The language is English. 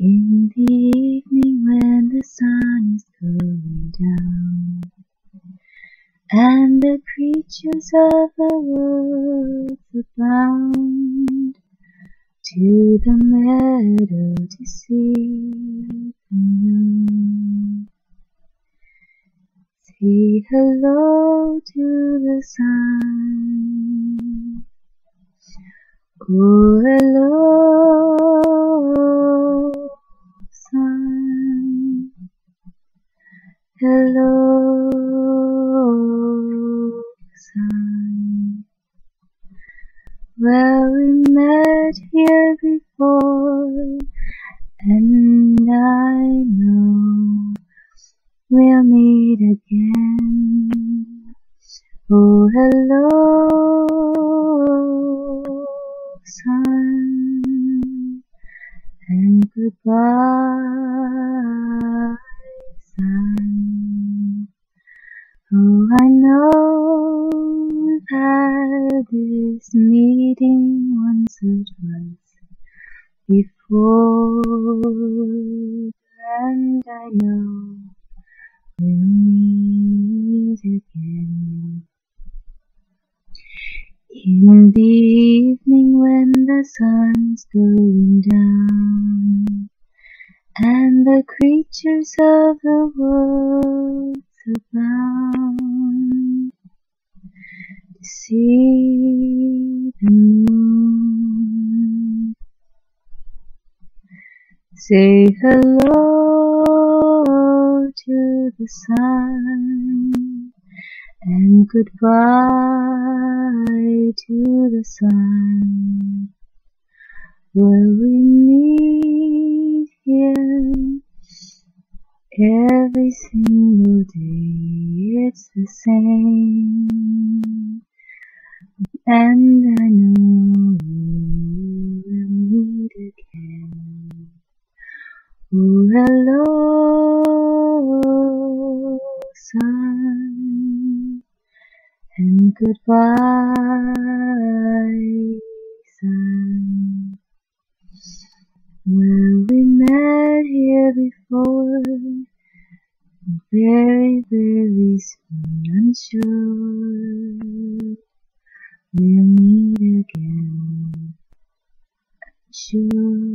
In the evening when the sun is going down, and the creatures of the world abound, to the meadow to see the moon. Say hello to the sun. Oh, hello, sun. Hello, sun. Well, we met here before, and I know we'll meet again. Oh, hello, sun, and goodbye, sun. Oh, I know we've had this meeting once or twice before, and I know we'll meet again. In the evening when the sun's going down, and the creatures of the world abound, to see the moon. Say hello to the sun, and goodbye to the sun. Will we meet here every single day? It's the same, and I know we'll meet again. Oh, hello, sun, and goodbye, sun. Well, we met here before, very, very soon, I'm sure we'll meet again, I'm sure.